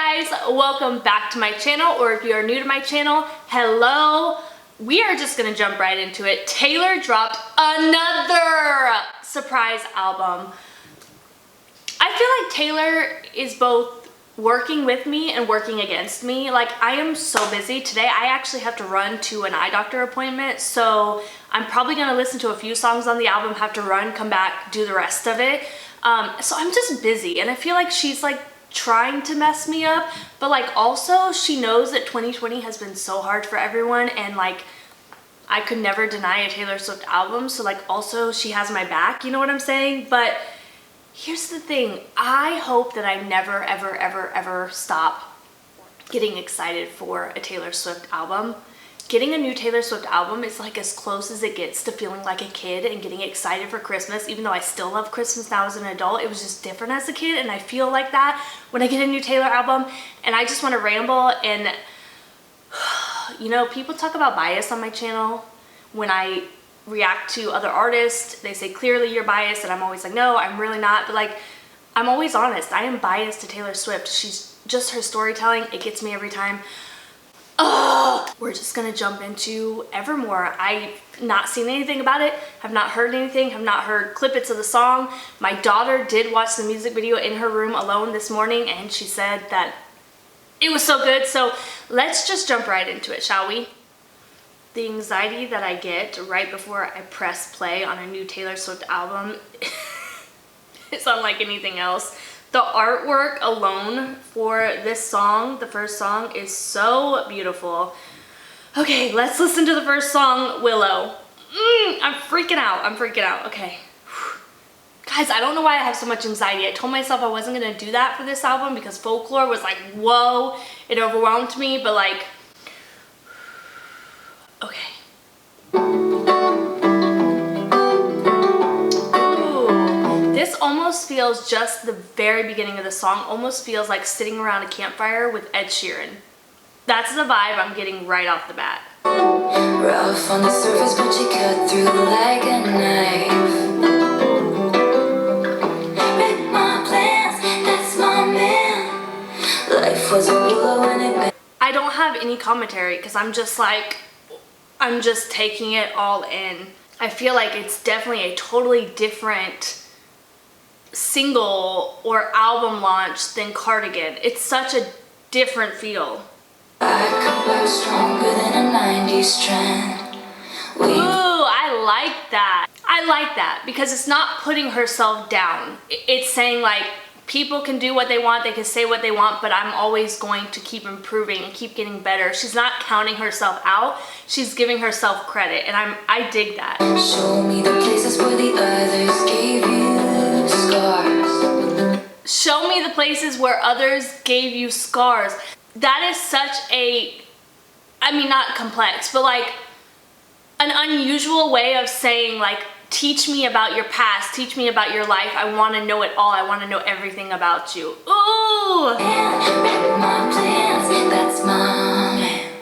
guys, welcome back to my channel, or if you are new to my channel, hello. We are just gonna jump right into it. Taylor dropped another surprise album. I feel like Taylor is both working with me and working against me. Like, I am so busy. Today I actually have to run to an eye doctor appointment, so I'm probably gonna listen to a few songs on the album, have to run, come back, do the rest of it. So I'm just busy, and I feel like she's like trying to mess me up, but like also she knows that 2020 has been so hard for everyone, and like I could never deny a Taylor Swift album, so like also she has my back, you know what I'm saying? But here's the thing, I hope that I never ever stop getting excited for a Taylor Swift album. Getting a new Taylor Swift album is like as close as it gets to feeling like a kid and getting excited for Christmas. Even though I still love Christmas now as an adult, it was just different as a kid, and I feel like that when I get a new Taylor album. And I just want to ramble, and you know, people talk about bias on my channel. When I react to other artists, they say clearly you're biased, and I'm always like, no, I'm really not. But like, I'm always honest. I am biased to Taylor Swift. She's just, her storytelling, it gets me every time. We're just gonna jump into Evermore. I've not seen anything about it, have not heard anything, have not heard clippets of the song. My daughter did watch the music video in her room alone this morning, and she said that it was so good. So let's just jump right into it, shall we? The anxiety that I get right before I press play on a new Taylor Swift album is unlike anything else. The artwork alone for this song, the first song, is so beautiful. Okay, let's listen to the first song, Willow. I'm freaking out, okay. Guys, I don't know why I have so much anxiety. I told myself I wasn't gonna do that for this album because folklore was like, whoa, it overwhelmed me, but like, okay. This almost feels, just the very beginning of the song, almost feels like sitting around a campfire with Ed Sheeran. That's the vibe I'm getting right off the bat. Rough on the surface, but you cut through like a knife. Read my plans, that's my man. Life was a willow and it... I don't have any commentary because I'm just like, I'm just taking it all in. I feel like it's definitely a totally different single or album launch than Cardigan. It's such a different feel. I come back stronger than a 90s trend. Ooh, I like that. I like that because it's not putting herself down. It's saying like, people can do what they want, they can say what they want, but I'm always going to keep improving and keep getting better. She's not counting herself out, she's giving herself credit, and I dig that. Show me the places where the others gave you scars. Show me the places where others gave you scars. That is such a, I mean, not complex, but like an unusual way of saying like, teach me about your past, teach me about your life. I want to know it all. I want to know everything about you. Ooh! My plans, that's my man.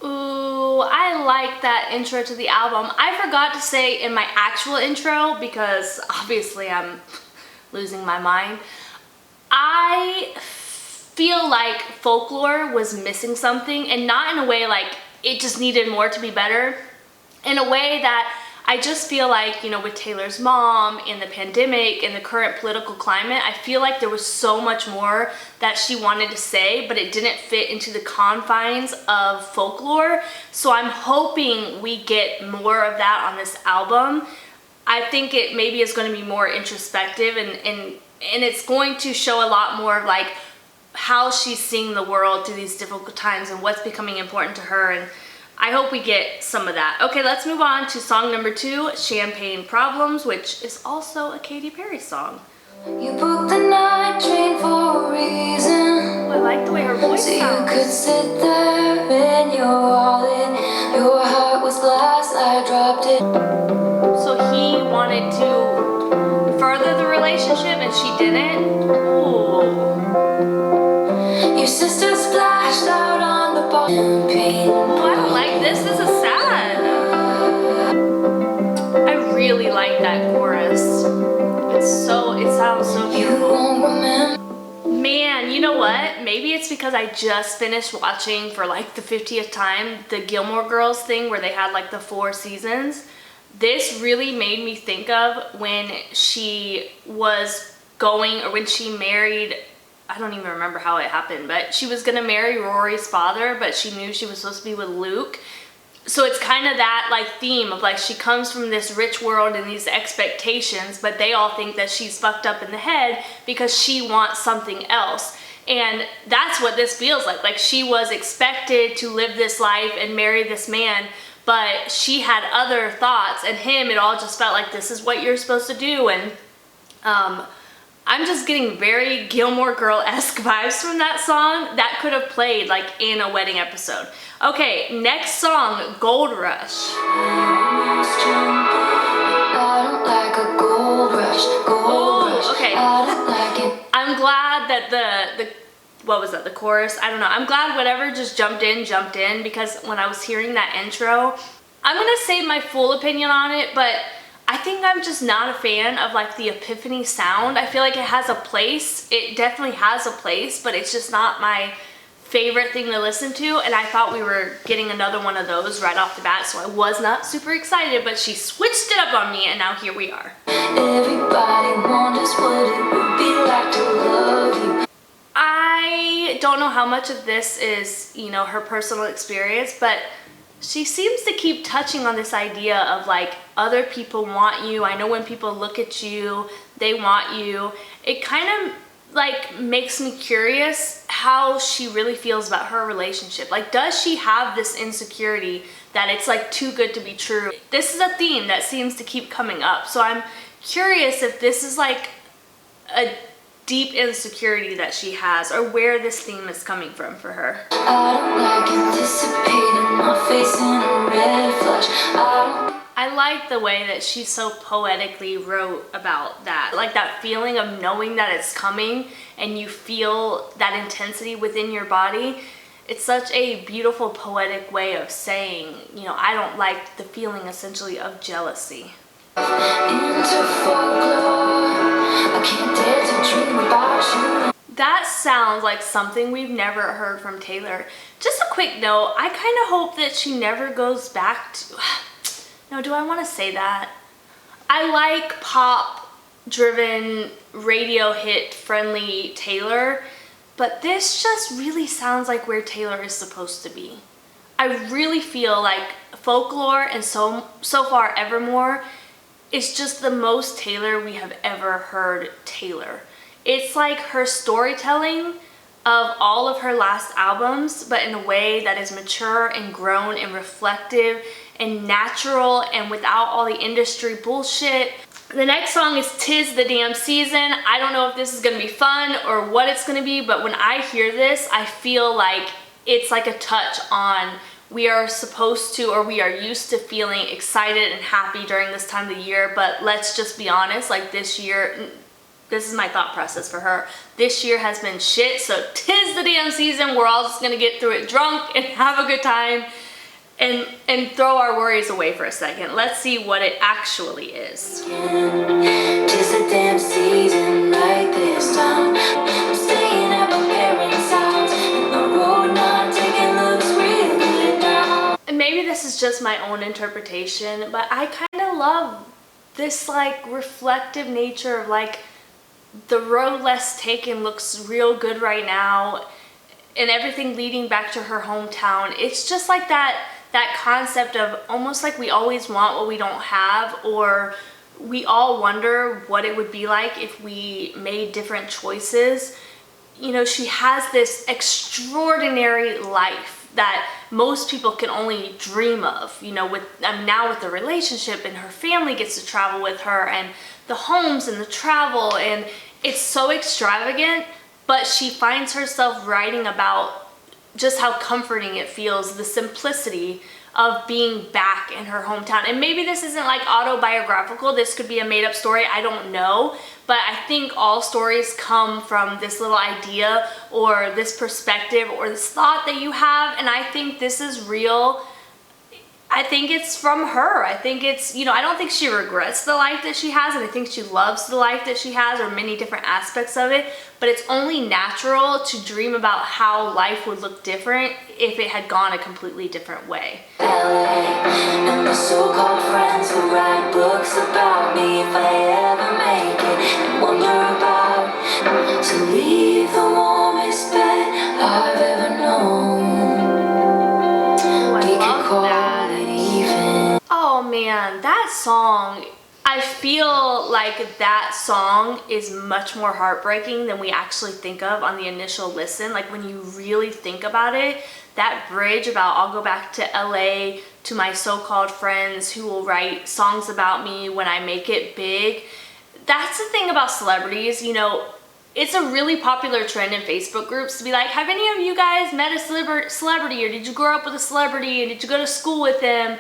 Ooh, I like that intro to the album. I forgot to say in my actual intro, because obviously I'm losing my mind, I feel like folklore was missing something, and not in a way like it just needed more to be better, in a way that I just feel like, you know, with Taylor's mom, in the pandemic, in the current political climate, I feel like there was so much more that she wanted to say, but it didn't fit into the confines of folklore. So I'm hoping we get more of that on this album. I think it maybe is going to be more introspective, and it's going to show a lot more of like how she's seeing the world through these difficult times and what's becoming important to her, and I hope we get some of that. Okay, let's move on to song number 2, Champagne Problems, which is also a Katy Perry song. You booked the night train for a reason. Ooh, I like the way her voice so sounds. You could sit there in your wallet. Your heart was glass, I dropped it. So he wanted to further the relationship and she didn't? Ooh. Your sister splashed out on the bar. Champagne. Oh, I don't like this. This is sad. I really like that chorus. It sounds so beautiful. You won't remember. Man, you know what? Maybe it's because I just finished watching for like the 50th time the Gilmore Girls thing where they had like the 4 seasons. This really made me think of when she was going, or when she married, I don't even remember how it happened, but she was gonna marry Rory's father, but she knew she was supposed to be with Luke. So it's kind of that like theme of like she comes from this rich world and these expectations, but they all think that she's fucked up in the head because she wants something else. And that's what this feels like. Like she was expected to live this life and marry this man, but she had other thoughts, and him, it all just felt like this is what you're supposed to do. And I'm just getting very Gilmore Girl-esque vibes from that song. That could have played like in a wedding episode. Okay, next song, Gold Rush. Oh, okay. I'm glad that the what was that, the chorus? I don't know. I'm glad whatever just jumped in, because when I was hearing that intro, I'm gonna say my full opinion on it, but I think I'm just not a fan of like the Epiphany sound. I feel like it has a place. It definitely has a place, but it's just not my favorite thing to listen to, and I thought we were getting another one of those right off the bat, so I was not super excited, but she switched it up on me, and now here we are. Everybody wonders what it would be like to love you. I don't know how much of this is, you know, her personal experience, but she seems to keep touching on this idea of like other people want you. I know when people look at you, they want you. It kind of like makes me curious how she really feels about her relationship. Like, does she have this insecurity that it's like too good to be true? This is a theme that seems to keep coming up. So I'm curious if this is like a deep insecurity that she has, or where this theme is coming from for her. I don't like anticipating my face in a red flush. I like the way that she so poetically wrote about that. Like that feeling of knowing that it's coming and you feel that intensity within your body. It's such a beautiful poetic way of saying, you know, I don't like the feeling essentially of jealousy. Into folklore, I can't dare to dream about you. That sounds like something we've never heard from Taylor. Just a quick note, I kind of hope that she never goes back to... No, do I want to say that? I like pop-driven, radio hit-friendly Taylor, but this just really sounds like where Taylor is supposed to be. I really feel like Folklore and so far Evermore is just the most Taylor we have ever heard Taylor. It's like her storytelling of all of her last albums, but in a way that is mature and grown and reflective and natural and without all the industry bullshit. The next song is "'Tis the Damn Season." I don't know if this is gonna be fun or what it's gonna be, but when I hear this, I feel like it's like a touch on we are supposed to, or we are used to feeling excited and happy during this time of the year, but let's just be honest, like this year, this is my thought process for her, this year has been shit, so 'tis the damn season. We're all just gonna get through it drunk and have a good time and throw our worries away for a second. Let's see what it actually is. 'Tis the damn season like this time. I'm staying at my parents' house, and the road not taking looks real good now. And maybe this is just my own interpretation, but I kind of love this like reflective nature of like the road less taken looks real good right now, and everything leading back to her hometown. It's just like that concept of almost like we always want what we don't have, or we all wonder what it would be like if we made different choices. You know, she has this extraordinary life that most people can only dream of, you know, with now with the relationship, and her family gets to travel with her, and the homes and the travel, and it's so extravagant, but she finds herself writing about just how comforting it feels, the simplicity of being back in her hometown. And maybe this isn't like autobiographical, this could be a made-up story, I don't know, but I think all stories come from this little idea or this perspective or this thought that you have, and I think this is real I think it's from her. I think it's, you know, I don't think she regrets the life that she has, and I think she loves the life that she has, or many different aspects of it, but it's only natural to dream about how life would look different if it had gone a completely different way. And the so-called friends who write books about me if I ever make it, and wonder about to leave the warmest bed I've ever known. I love that. Even. Oh man, that song, I feel like that song is much more heartbreaking than we actually think of on the initial listen. Like when you really think about it, that bridge about I'll go back to LA to my so-called friends who will write songs about me when I make it big. That's the thing about celebrities, you know, it's a really popular trend in Facebook groups to be like, have any of you guys met a celebrity, or did you grow up with a celebrity, and did you go to school with them?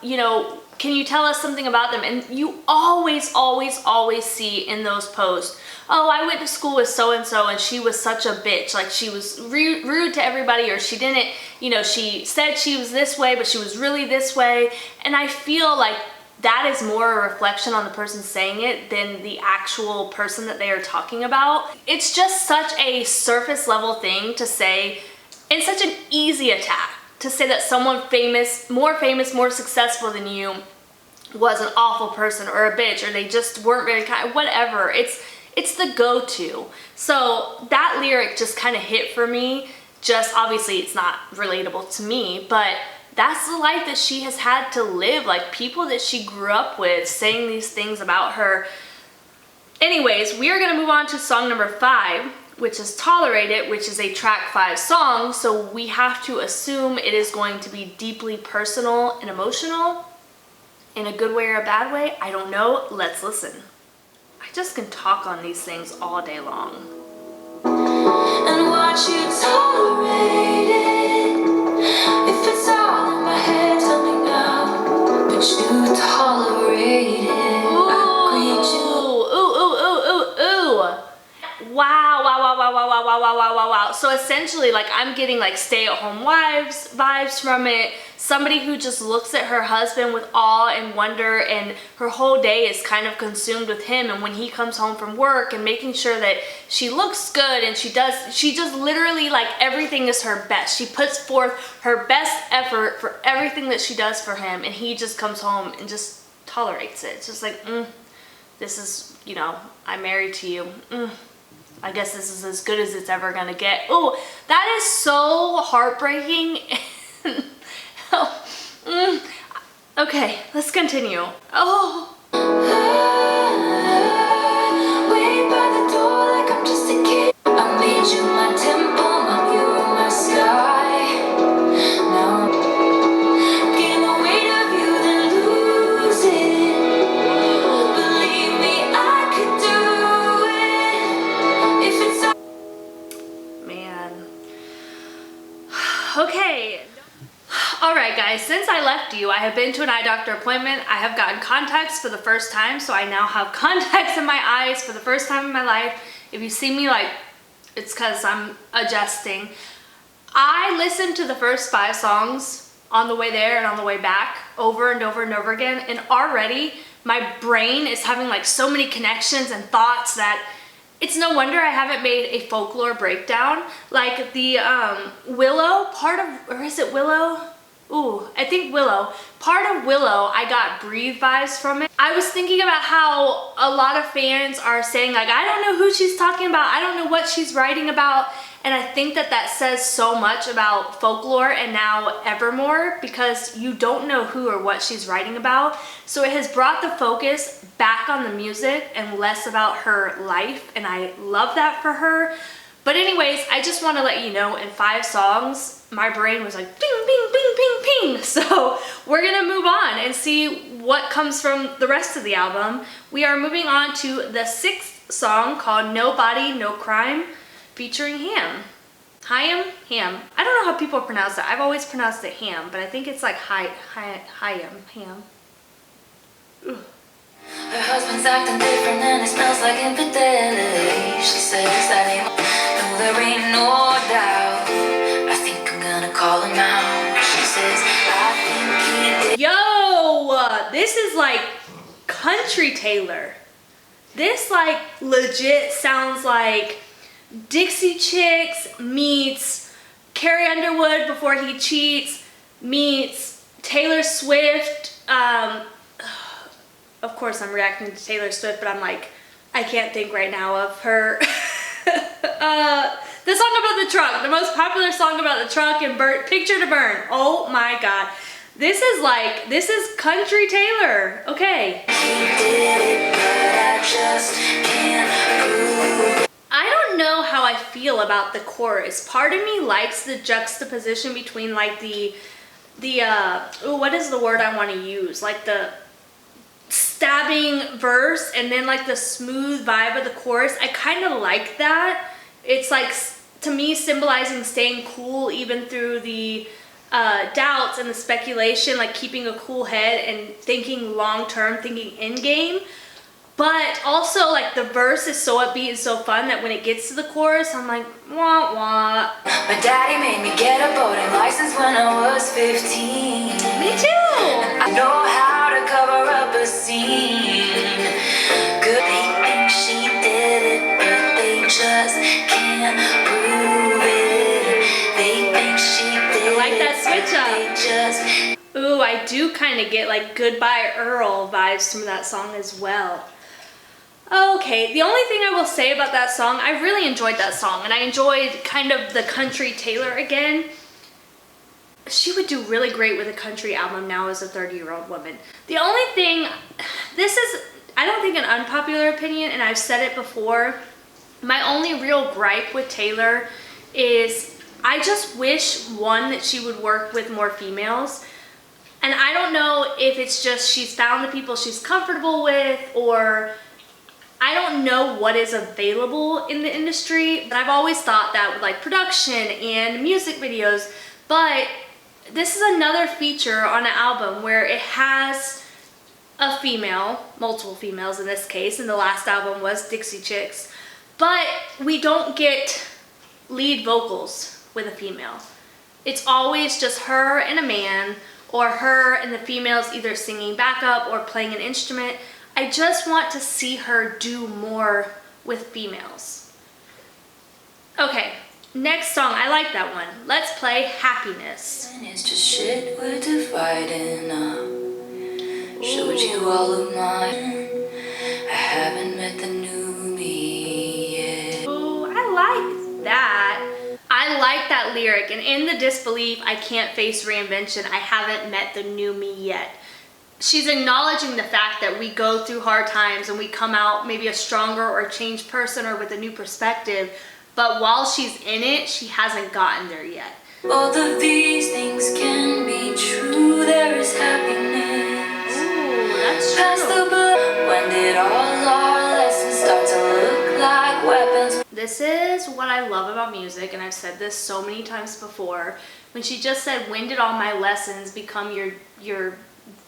You know, can you tell us something about them? And you always see in those posts, oh, I went to school with so-and-so and she was such a bitch. Like she was rude to everybody, or she didn't, you know, she said she was this way, but she was really this way. And I feel like that is more a reflection on the person saying it than the actual person that they are talking about. It's just such a surface level thing to say, and such an easy attack to say that someone more successful than you was an awful person or a bitch, or they just weren't very kind, whatever. It's the go-to. So that lyric just kind of hit for me. Just obviously it's not relatable to me, but that's the life that she has had to live. Like people that she grew up with saying these things about her. Anyways, we are gonna move on to song number 5, which is Tolerate It, which is a track 5 song. So we have to assume it is going to be deeply personal and emotional in a good way or a bad way. I don't know. Let's listen. I just can talk on these things all day long. And watch you tolerate it. If it's all in my head, tell me now. But you tolerate it. I greet you. Wow. So essentially, like, I'm getting like stay-at-home wives vibes from it. Somebody who just looks at her husband with awe and wonder, and her whole day is kind of consumed with him. And when he comes home from work, and making sure that she looks good, and she just literally, like, everything is her best. She puts forth her best effort for everything that she does for him, and he just comes home and just tolerates it. It's just like, this is, you know, I'm married to you. I guess this is as good as it's ever gonna get. Oh, that is so heartbreaking. Okay, let's continue. Oh. Wait by the door like I'm just a kid. I made you my temple, my mirror, my sky. Now gain the weight of you, then lose it. Believe me, I could do it if it's all. Man. Okay. Alright guys, since I left you, I have been to an eye doctor appointment. I have gotten contacts for the first time, so I now have contacts in my eyes for the first time in my life. If you see me, like, it's because I'm adjusting. I listened to the first 5 songs on the way there and on the way back over and over and over again, and already my brain is having like so many connections and thoughts that it's no wonder I haven't made a folklore breakdown. Like the Willow part of, or is it Willow? Ooh, I think Willow. Part of Willow, I got Breathe vibes from it. I was thinking about how a lot of fans are saying, like, I don't know who she's talking about. I don't know what she's writing about. And I think that that says so much about folklore and now Evermore, because you don't know who or what she's writing about. So it has brought the focus back on the music and less about her life. And I love that for her. But anyways, I just want to let you know, in 5 songs, my brain was like, ping, ping, ping, ping, ping. So we're going to move on and see what comes from the rest of the album. We are moving on to the 6th song called No Body, No Crime, featuring Ham. Ham? Ham. I don't know how people pronounce it. I've always pronounced it Ham, but I think it's like Ham. Ugh. Her husband's acting different and it smells like infidelity. She says that no, there ain't no doubt. I think I'm gonna call him out. She says, I think this is like country Taylor. This like legit sounds like Dixie Chicks meets Carrie Underwood Before He Cheats meets Taylor Swift. Of course I'm reacting to Taylor Swift, but I'm like, I can't think right now of her. The song about the truck, the most popular song about the truck and Picture to Burn. Oh my God. This is country Taylor. Okay. I don't know how I feel about the chorus. Part of me likes the juxtaposition between like what is the word I want to use? Like the stabbing verse and then like the smooth vibe of the chorus. I kind of like that. It's like, to me, symbolizing staying cool even through the doubts and the speculation, like keeping a cool head and thinking long term, thinking end game. But also like the verse is so upbeat and so fun that when it gets to the chorus, I'm like, wah wah. My daddy made me get a boating license when I was 15. Me too. I know how to cover up a scene. Good, they think she did it, but they just can't prove it. They think she did it. I like that switch up. They just... Ooh, I do kind of get like Goodbye Earl vibes from that song as well. Okay, the only thing I will say about that song, I really enjoyed that song, and I enjoyed kind of the country Taylor again. She would do really great with a country album now as a 30-year-old woman. The only thing, this is, I don't think, an unpopular opinion, and I've said it before. My only real gripe with Taylor is I just wish, one, that she would work with more females. And I don't know if it's just she's found the people she's comfortable with, or I don't know what is available in the industry. But I've always thought that with like production and music videos. But this is another feature on an album where it has a female, multiple females in this case, and the last album was Dixie Chicks. But we don't get lead vocals with a female. It's always just her and a man, or her and the females either singing backup or playing an instrument. I just want to see her do more with females. Okay, next song, I like that one. Let's play Happiness. And it's just shit we're dividing up. Showed you all of mine. I haven't met the new me yet. Ooh, I like that. I like that lyric, and in the disbelief, I can't face reinvention. I haven't met the new me yet. She's acknowledging the fact that we go through hard times and we come out maybe a stronger or a changed person or with a new perspective, but while she's in it, she hasn't gotten there yet. Both of these things can be true. There is happiness. Ooh, that's Past true. the blood. When did all our lessons start to look like weapons? This is what I love about music, and I've said this so many times before. When she just said, when did all my lessons become your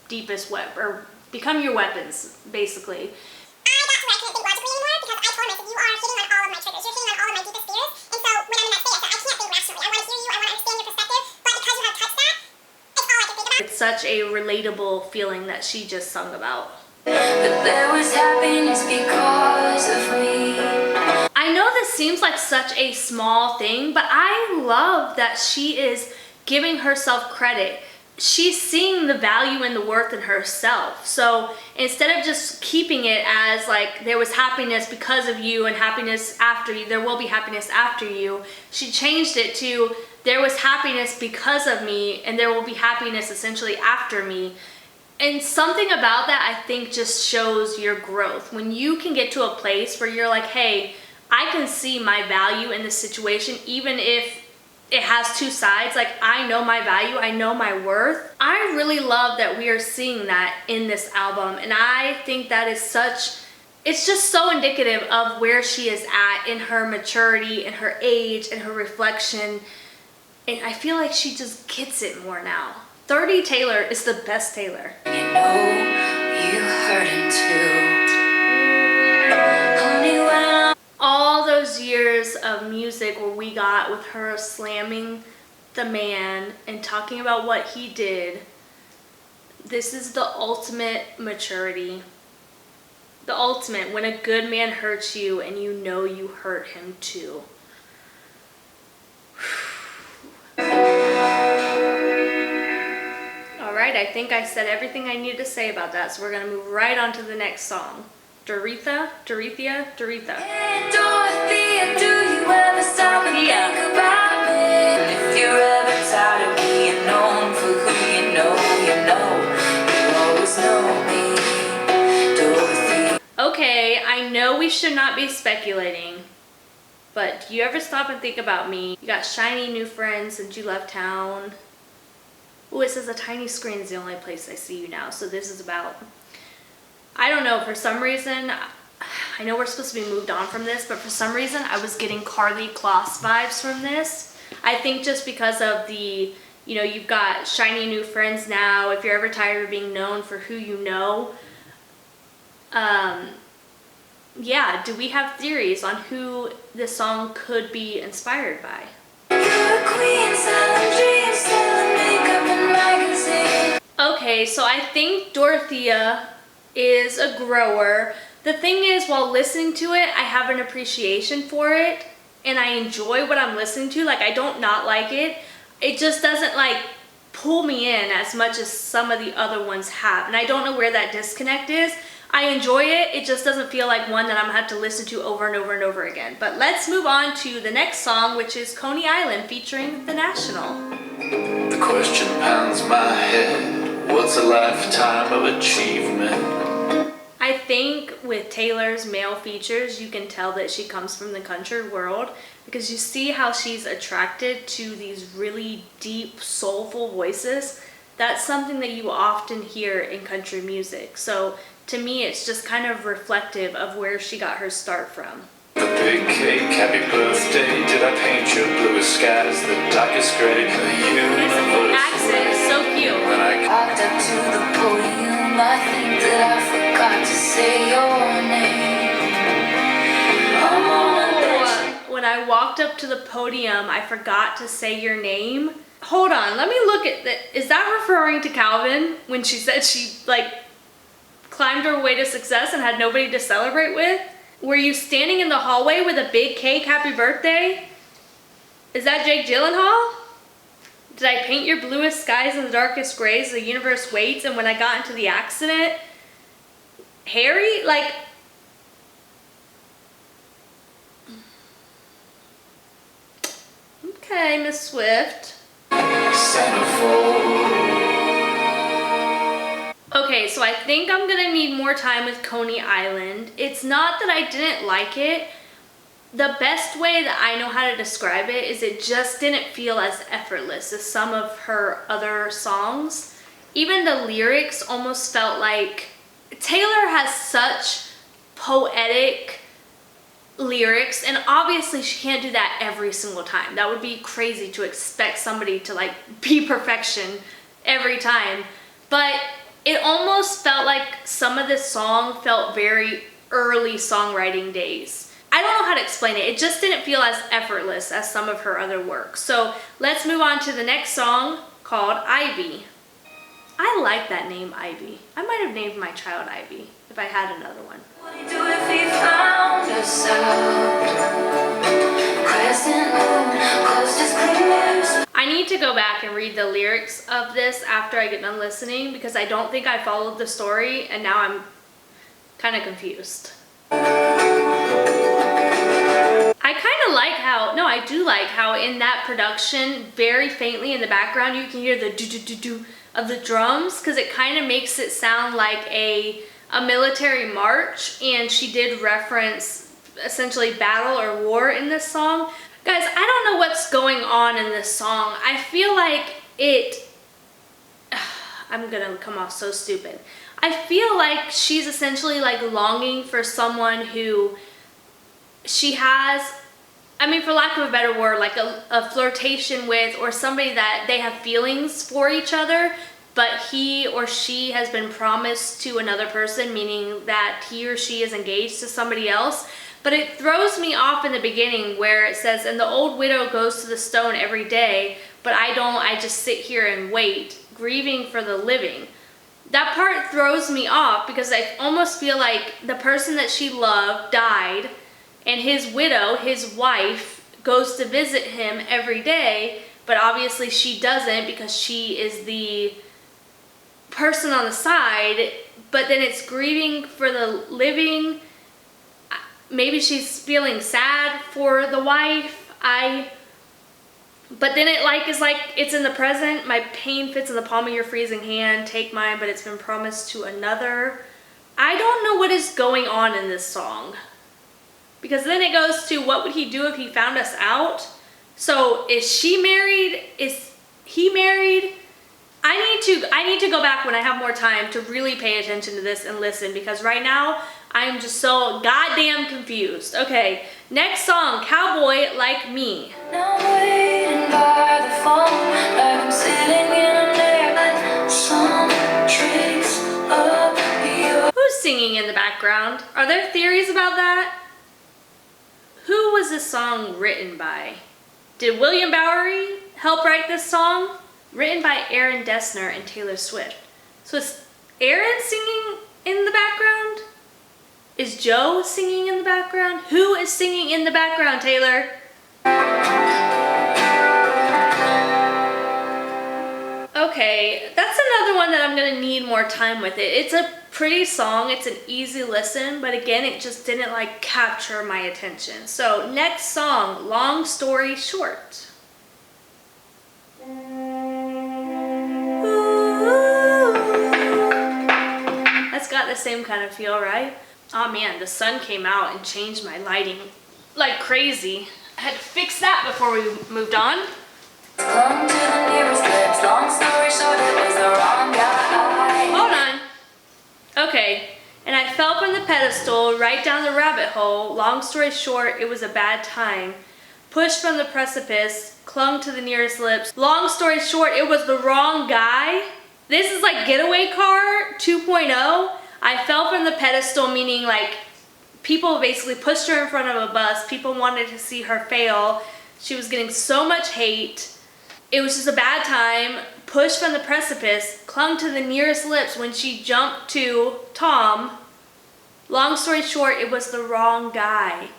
deepest or become your weapons, basically. I got to where I couldn't think logically anymore because I told myself, you are hitting on all of my triggers. You're hitting on all of my deepest fears. And so when I'm in that state, I said, I can't think rationally. I want to hear you. I want to understand your perspective. But because you have touched that, it's all I can think about. It's such a relatable feeling that she just sung about. But there was happiness because of me. I know this seems like such a small thing, but I love that she is giving herself credit. She's seeing the value and the worth in herself. So instead of just keeping it as like there was happiness because of you and happiness after you, there will be happiness after you, she changed it to there was happiness because of me and there will be happiness essentially after me. And something about that I think just shows your growth. When you can get to a place where you're like, hey, I can see my value in this situation even if it has two sides. Like, I know my value, I know my worth. I really love that we are seeing that in this album, and I think that is it's just so indicative of where she is at in her maturity and her age and her reflection, and I feel like she just gets it more now. 30 Taylor is the best Taylor. You know you hurt him too. Honey, when All those years of music where we got with her slamming the man and talking about what he did, This is the ultimate maturity. The ultimate, when a good man hurts you and you know you hurt him too. Alright, I think I said everything I needed to say about that, so we're gonna move right on to the next song. Doretha. Hey, Dorothea, do you ever stop and think about me? If you're ever tired of being known for who you know, you always know me, Dorothea. Okay, I know we should not be speculating, but do you ever stop and think about me? You got shiny new friends since you left town. Oh, it says a tiny screen is the only place I see you now, so this is about... I don't know, for some reason, I know we're supposed to be moved on from this, but for some reason I was getting Carly Kloss vibes from this. I think just because of the, you know, you've got shiny new friends now, if you're ever tired of being known for who you know. Yeah, do we have theories on who this song could be inspired by? Okay, so I think Dorothea is a grower. The thing is, while listening to it, I have an appreciation for it and I enjoy what I'm listening to. Like, I don't not like it. It just doesn't like pull me in as much as some of the other ones have. And I don't know where that disconnect is. I enjoy it. It just doesn't feel like one that I'm gonna have to listen to over and over and over again. But let's move on to the next song, which is Coney Island featuring The National. The question pounds my head. What's a lifetime of achievement? I think with Taylor's male features, you can tell that she comes from the country world because you see how she's attracted to these really deep, soulful voices. That's something that you often hear in country music. So to me, it's just kind of reflective of where she got her start from. The big cake, happy birthday. Did I paint your bluest skies the darkest gray? The universe. Accent is so cute. When I Walked up to the podium, I think that I forgot to say your name. I'm on a bench. When I walked up to the podium, I forgot to say your name. Hold on, let me look at that. Is that referring to Calvin when she said she like climbed her way to success and had nobody to celebrate with? Were you standing in the hallway with a big cake, happy birthday? Is that Jake Gyllenhaal? Did I paint your bluest skies and the darkest grays? The universe waits, and when I got into the accident, Harry? Like, okay, Miss Swift. Okay, so I think I'm gonna need more time with Coney Island. It's not that I didn't like it. The best way that I know how to describe it is it just didn't feel as effortless as some of her other songs. Even the lyrics almost felt like Taylor has such poetic lyrics, and obviously she can't do that every single time. That would be crazy to expect somebody to like be perfection every time. But it almost felt like some of this song felt very early songwriting days. I don't know how to explain it. It just didn't feel as effortless as some of her other work. So let's move on to the next song called Ivy. I like that name, Ivy. I might have named my child Ivy if I had another one. What do you do if he found us out? Crescent moon, coast is clear. I need to go back and read the lyrics of this after I get done listening because I don't think I followed the story and now I'm kind of confused. I do like how in that production, very faintly in the background, you can hear the do-do-do-do of the drums because it kind of makes it sound like a military march, and she did reference essentially battle or war in this song. Guys, I don't know what's going on in this song. I feel like I'm gonna come off so stupid. I feel like she's essentially like longing for someone who she has, I mean, for lack of a better word, like a flirtation with, or somebody that they have feelings for each other, but he or she has been promised to another person, meaning that he or she is engaged to somebody else. But it throws me off in the beginning where it says, and the old widow goes to the stone every day, but I don't, I just sit here and wait, grieving for the living. that part throws me off because I almost feel like the person that she loved died, and his widow, his wife, goes to visit him every day, but obviously she doesn't because she is the person on the side. But then it's grieving for the living. Maybe she's feeling sad for the wife. But then it like is like it's in the present. My pain fits in the palm of your freezing hand. Take mine, but it's been promised to another. I don't know what is going on in this song. Because then it goes to what would he do if he found us out? So is she married? Is he married? I need to go back when I have more time to really pay attention to this and listen, because right now I'm just so goddamn confused. Okay, next song, Cowboy Like Me. Now I'm waiting by the phone, like I'm sitting in a neighborhood. Some tricks up your. Who's singing in the background? Are there theories about that? Who was this song written by? Did William Bowery help write this song? Written by Aaron Dessner and Taylor Swift. So is Aaron singing in the background? Is Joe singing in the background? Who is singing in the background, Taylor? Okay, that's another one that I'm gonna need more time with it. It's a pretty song, it's an easy listen, but again, it just didn't like capture my attention. So next song, Long Story Short. That's got the same kind of feel, right? Oh man, the sun came out and changed my lighting like crazy. I had to fix that before we moved on. Clung to the nearest lips. Long story short, it was the wrong guy. Hold on. Okay, and I fell from the pedestal right down the rabbit hole. Long story short, it was a bad time. Pushed from the precipice, clung to the nearest lips. Long story short, it was the wrong guy. This is like Getaway Car 2.0. I fell from the pedestal, meaning like people basically pushed her in front of a bus. People wanted to see her fail. She was getting so much hate. It was just a bad time. Pushed from the precipice, clung to the nearest lips when she jumped to Tom. Long story short, it was the wrong guy.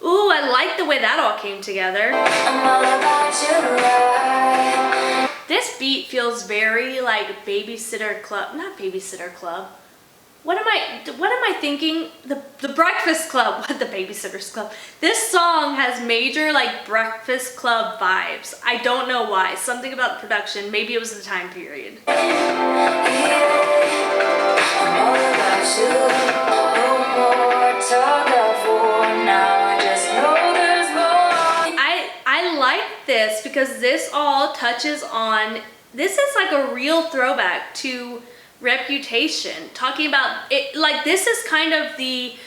Ooh, I like the way that all came together. I'm all about you, right? This beat feels very like Babysitter Club, not Babysitter Club. What am I thinking? The Breakfast Club, what, the Babysitter's Club. This song has major like Breakfast Club vibes. I don't know why. Something about the production. Maybe it was the time period. I'm all about you. No more talk of war. Now I just know there's more. I like this because this all touches on, this is like a real throwback to Reputation, talking about it. Like this is kind of the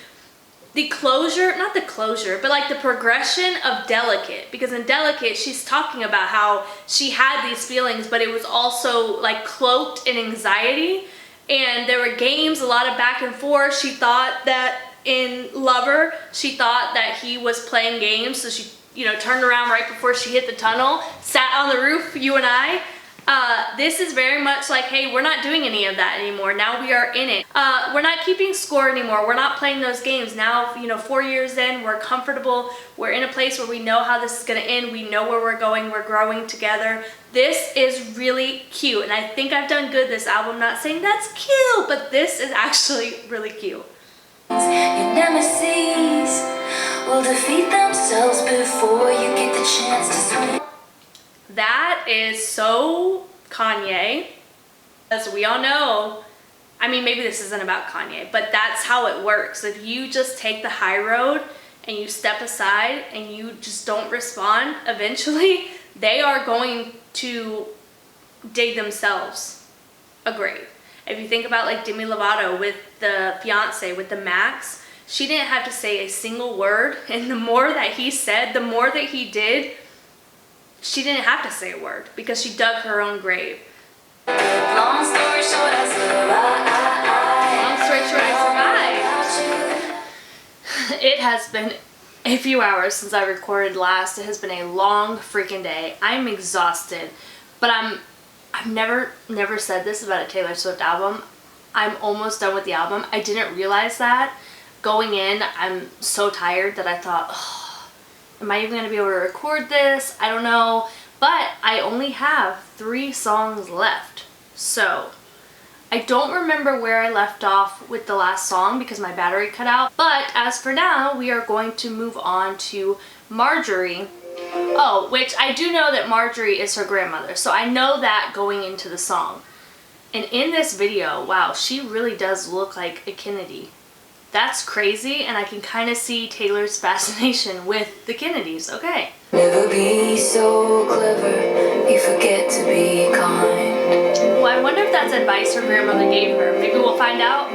closure, not the closure, but like the progression of Delicate, because in Delicate she's talking about how she had these feelings, but it was also like cloaked in anxiety, and there were games, a lot of back and forth. She thought that in Lover, she thought that he was playing games, so she, you know, turned around right before she hit the tunnel, sat on the roof, you and I. This is very much like, hey, we're not doing any of that anymore. Now we are in it. We're not keeping score anymore. We're not playing those games. Now, you know, 4 years in, we're comfortable. We're in a place where we know how this is going to end. We know where we're going. We're growing together. This is really cute, and I think I've done good this album. Not saying that's cute, but this is actually really cute. Your nemesis will defeat themselves before you get the chance to swim. That is so Kanye. As we all know, I mean, maybe this isn't about Kanye, but that's how it works. If you just take the high road and you step aside and you just don't respond, eventually they are going to dig themselves a grave. If you think about like Demi Lovato with the fiance, with the Max, she didn't have to say a single word, and the more that he said, the more that he did, she didn't have to say a word because she dug her own grave. Long story short, I survived. It has been a few hours since I recorded last. It has been a long freaking day. I'm exhausted, but I've never said this about a Taylor Swift album. I'm almost done with the album. I didn't realize that. Going in, I'm so tired that I thought, oh, am I even going to be able to record this? I don't know. But I only have 3 songs left. So I don't remember where I left off with the last song because my battery cut out. But as for now, we are going to move on to Marjorie. Oh, which I do know that Marjorie is her grandmother. So I know that going into the song. And in this video, wow, she really does look like a Kennedy. That's crazy, and I can kind of see Taylor's fascination with the Kennedys. Okay. Never be so clever, you forget to be kind. Well, I wonder if that's advice her grandmother gave her. Maybe we'll find out.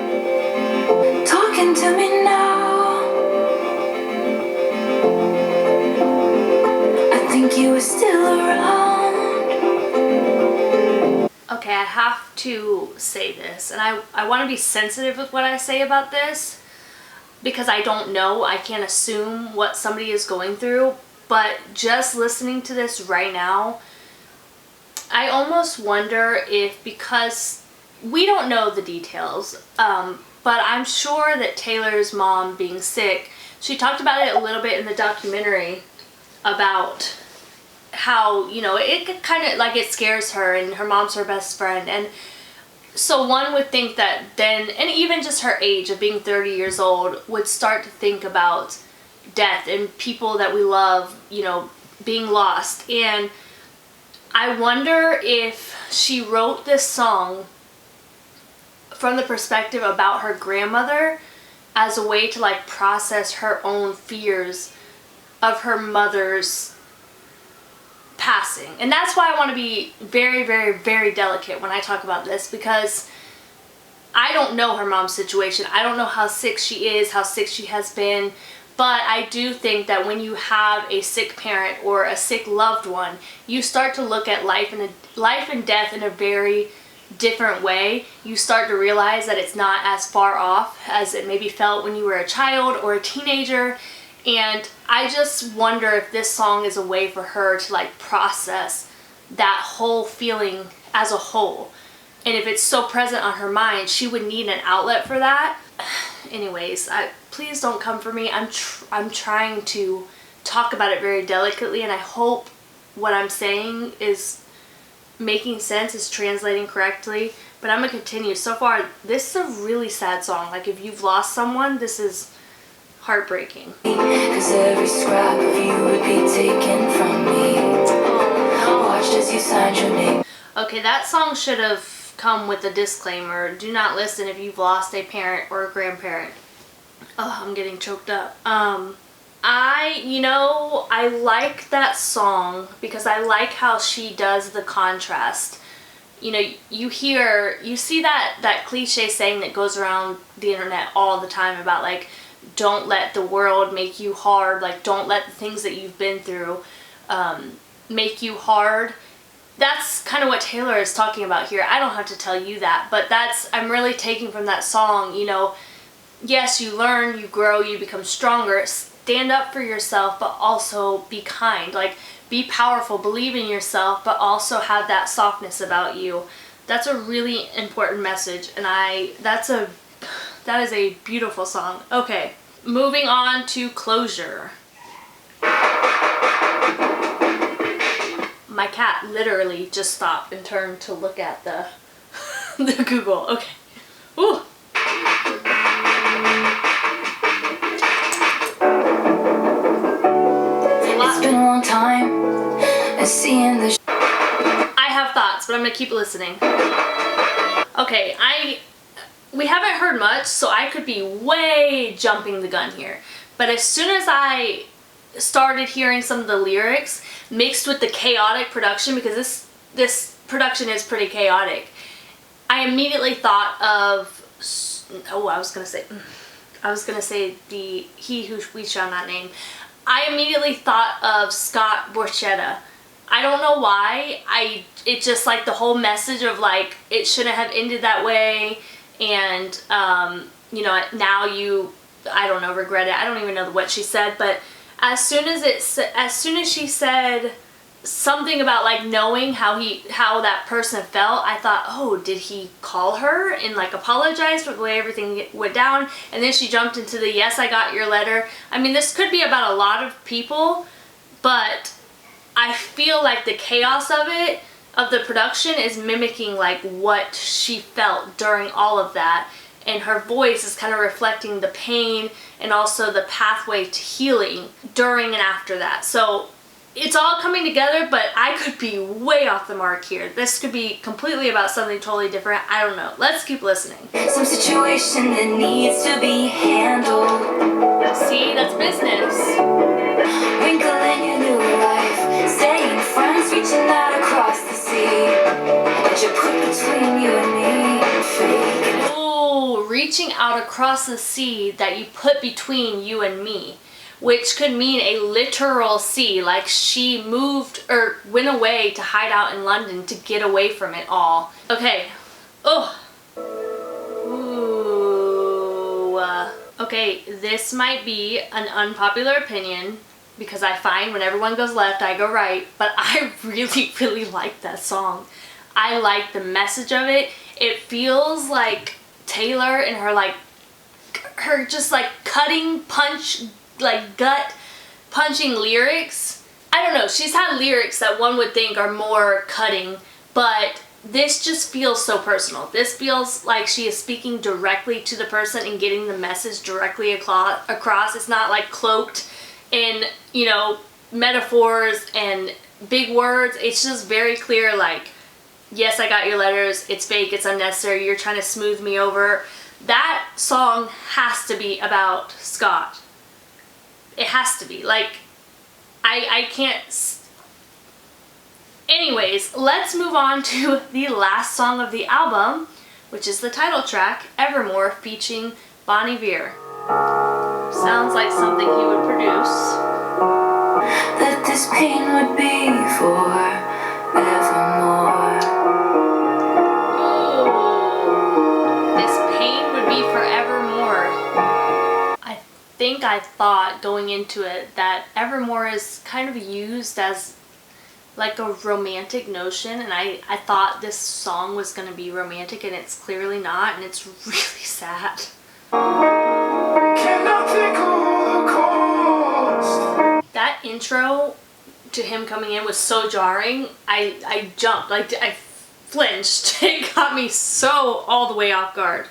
Talking to me now, I think you were still around. Okay, I have to say this, and I want to be sensitive with what I say about this because I don't know. I can't assume what somebody is going through, but just listening to this right now, I almost wonder if, because we don't know the details, but I'm sure that Taylor's mom being sick, she talked about it a little bit in the documentary about how, you know, it kind of like it scares her, and her mom's her best friend. And so one would think that then, and even just her age of being 30 years old, would start to think about death and people that we love, you know, being lost. And I wonder if she wrote this song from the perspective about her grandmother as a way to like process her own fears of her mother's passing. And that's why I want to be very, very, very delicate when I talk about this, because I don't know her mom's situation. I don't know how sick she is, how sick she has been, but I do think that when you have a sick parent or a sick loved one, you start to look at life and death in a very different way. You start to realize that it's not as far off as it maybe felt when you were a child or a teenager. And I just wonder if this song is a way for her to like process that whole feeling as a whole. And if it's so present on her mind, she would need an outlet for that. Anyways, please don't come for me. I'm trying to talk about it very delicately, and I hope what I'm saying is making sense, is translating correctly. But I'm gonna continue. So far, this is a really sad song. Like, if you've lost someone, this is heartbreaking. Cause every scrap of you would be taken from me. Watched as you signed your name. Okay, that song should have come with a disclaimer. Do not listen if you've lost a parent or a grandparent. Oh, I'm getting choked up. I like that song because I like how she does the contrast. You know, you see that cliche saying that goes around the internet all the time about like, don't let the world make you hard. Like, don't let the things that you've been through make you hard. That's kind of what Taylor is talking about here. I don't have to tell you that, but I'm really taking from that song, you know, yes, you learn, you grow, you become stronger. Stand up for yourself, but also be kind. Like, be powerful, believe in yourself, but also have that softness about you. That's a really important message, and that is a beautiful song. Okay, moving on to Closure. My cat literally just stopped and turned to look at the the Google. Okay. Ooh. It's been a long time. And seeing the I have thoughts, but I'm gonna keep listening. Okay, we haven't heard much, so I could be way jumping the gun here. But as soon as I started hearing some of the lyrics mixed with the chaotic production, because this production is pretty chaotic, I immediately thought of I was gonna say the He Who We Shall Not Name. I immediately thought of Scott Borchetta. I don't know why. It just like the whole message of like it shouldn't have ended that way, and you know, now you, I don't know, regret it. I don't even know what she said, but as soon as she said something about like knowing how that person felt. I thought, oh, did he call her and like apologize for the way everything went down? And then she jumped into the yes, I got your letter. I mean, this could be about a lot of people, but I feel like the chaos of it, of the production, is mimicking like what she felt during all of that, and her voice is kind of reflecting the pain and also the pathway to healing during and after that. So it's all coming together, but I could be way off the mark here. This could be completely about something totally different. I don't know. Let's keep listening. Some situation that needs to be handled. See, that's business. Wrinkle in your new life. Staying friends, reaching out across the sea. That you put between you and me. Fake. Oh, reaching out across the sea that you put between you and me. Which could mean a literal sea, like she moved or went away to hide out in London to get away from it all. Okay. Oh. Ooh. Okay, this might be an unpopular opinion because I find when everyone goes left, I go right, but I really, really like that song. I like the message of it. It feels like Taylor and her just like cutting punch, like gut punching lyrics. I don't know, she's had lyrics that one would think are more cutting, but this just feels so personal. This feels like she is speaking directly to the person and getting the message directly across. It's not like cloaked in, you know, metaphors and big words. It's just very clear, like, yes, I got your letters, it's fake, it's unnecessary, you're trying to smooth me over. That song has to be about Scott. It has to be. Like, I can't... Anyways, let's move on to the last song of the album, which is the title track, Evermore, featuring Bon Iver. Sounds like something he would produce. That this pain would be for evermore. Ooh. This pain would be forevermore. I thought going into it that evermore is kind of used as like a romantic notion, and I thought this song was going to be romantic, and it's clearly not, and it's really sad. Cannot take all the cost. That intro to him coming in was so jarring. I jumped, like I flinched. It got me so all the way off guard.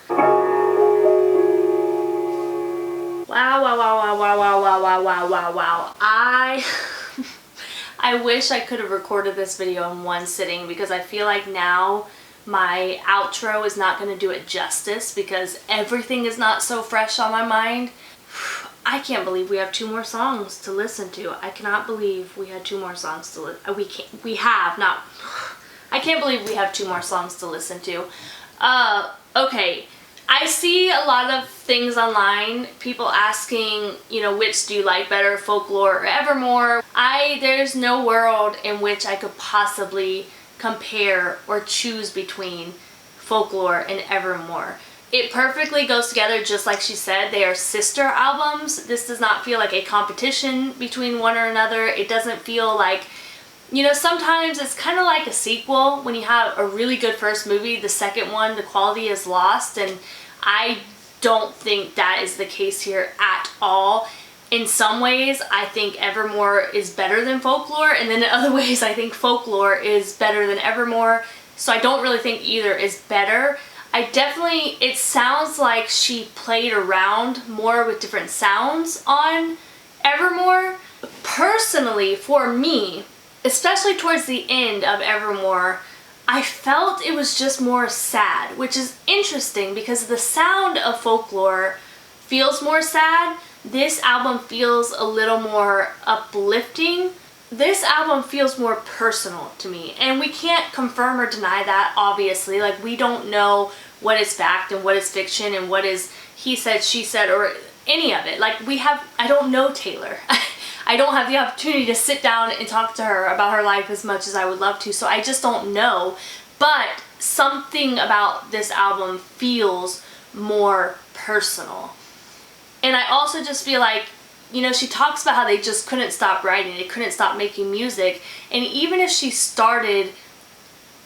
Wow, wow, wow, wow, wow, wow, wow, wow, wow, wow. I wish I could have recorded this video in one sitting, because I feel like now my outro is not going to do it justice because everything is not so fresh on my mind. I can't believe we have 2 more songs to listen to. I cannot believe we had 2 more songs to listen. I can't believe we have 2 more songs to listen to. Okay. I see a lot of things online, people asking, you know, which do you like better, folklore or evermore? There's no world in which I could possibly compare or choose between folklore and evermore. It perfectly goes together, just like she said. They are sister albums. This does not feel like a competition between one or another. It doesn't feel like, you know, sometimes it's kind of like a sequel. When you have a really good first movie, the second one, the quality is lost, and I don't think that is the case here at all. In some ways, I think Evermore is better than Folklore, and then in other ways, I think Folklore is better than Evermore, so I don't really think either is better. It sounds like she played around more with different sounds on Evermore. Personally, for me, especially towards the end of Evermore, I felt it was just more sad, which is interesting because the sound of Folklore feels more sad. This album feels a little more uplifting. This album feels more personal to me, and we can't confirm or deny that, obviously. Like, we don't know what is fact and what is fiction and what is he said, she said, or any of it. Like, I don't know Taylor. I don't have the opportunity to sit down and talk to her about her life as much as I would love to, so I just don't know. But something about this album feels more personal. And I also just feel like you know, she talks about how they just couldn't stop writing, they couldn't stop making music. And even if she started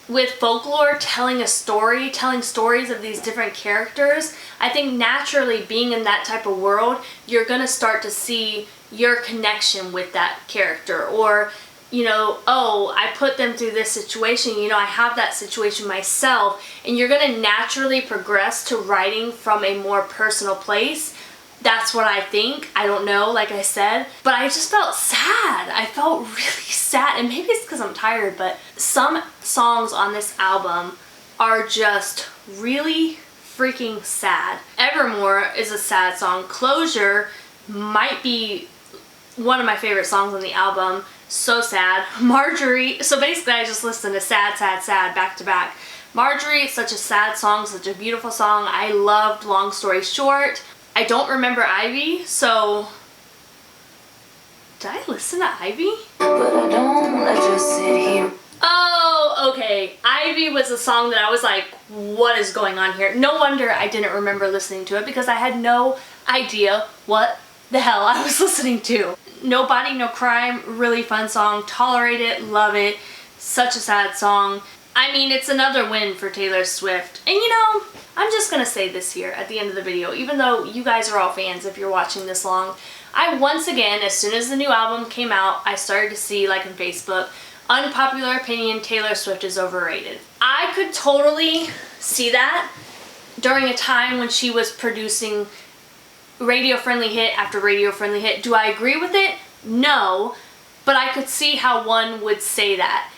with folklore, telling stories of these different characters, I think naturally being in that type of world, you're gonna start to see your connection with that character. Or, you know, oh, I put them through this situation, you know, I have that situation myself, and you're gonna naturally progress to writing from a more personal place. That's what I think. I don't know, like I said. But I just felt sad. I felt really sad. And maybe it's because I'm tired, but some songs on this album are just really freaking sad. Evermore is a sad song. Closure might be one of my favorite songs on the album. So sad. Marjorie. So basically I just listened to sad, sad, sad back to back. Marjorie is such a sad song, such a beautiful song. I loved Long Story Short. I don't remember Ivy, so did I listen to Ivy? But I don't, I just sit here. Oh, okay. Ivy was a song that I was like, what is going on here? No wonder I didn't remember listening to it, because I had no idea what the hell I was listening to. No Body, No Crime, really fun song. Tolerate It, love it. Such a sad song. I mean, it's another win for Taylor Swift. And you know, I'm just gonna say this here at the end of the video, even though you guys are all fans if you're watching this long. I once again, as soon as the new album came out, I started to see, like on Facebook, unpopular opinion, Taylor Swift is overrated. I could totally see that during a time when she was producing radio-friendly hit after radio-friendly hit. Do I agree with it? No, but I could see how one would say that.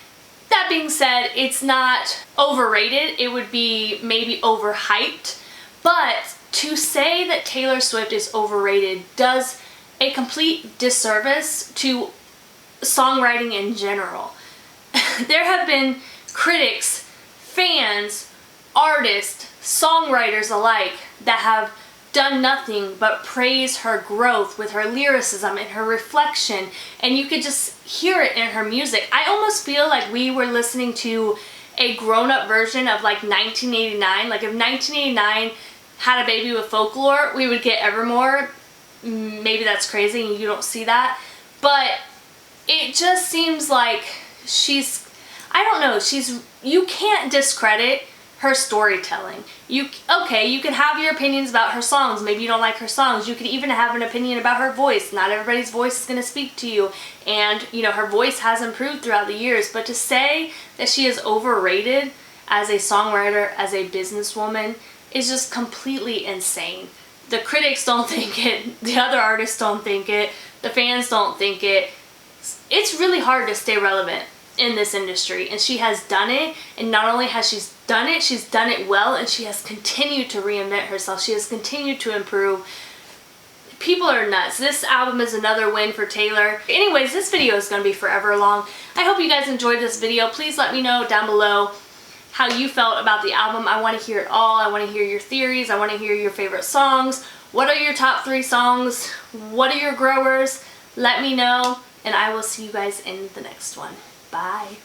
That being said, it's not overrated. It would be maybe overhyped. But to say that Taylor Swift is overrated does a complete disservice to songwriting in general. There have been critics, fans, artists, songwriters alike that have done nothing but praise her growth with her lyricism and her reflection, and you could just hear it in her music. I almost feel like we were listening to a grown-up version of like 1989. Like if 1989 had a baby with folklore, we would get Evermore. Maybe that's crazy and you don't see that, but it just seems like she's, I don't know, you can't discredit her storytelling. You can have your opinions about her songs. Maybe you don't like her songs. You could even have an opinion about her voice. Not everybody's voice is going to speak to you. And, you know, her voice has improved throughout the years. But to say that she is overrated as a songwriter, as a businesswoman, is just completely insane. The critics don't think it. The other artists don't think it. The fans don't think it. It's really hard to stay relevant in this industry, and she has done it. And not only has she done it, she's done it well, and she has continued to reinvent herself. She has continued to improve. People are nuts. This album is another win for Taylor. Anyways, this video is going to be forever long. I hope you guys enjoyed this video. Please let me know down below how you felt about the album. I want to hear it all. I want to hear your theories. I want to hear your favorite songs. What are your top 3 songs? What are your growers? Let me know, and I will see you guys in the next one. Bye.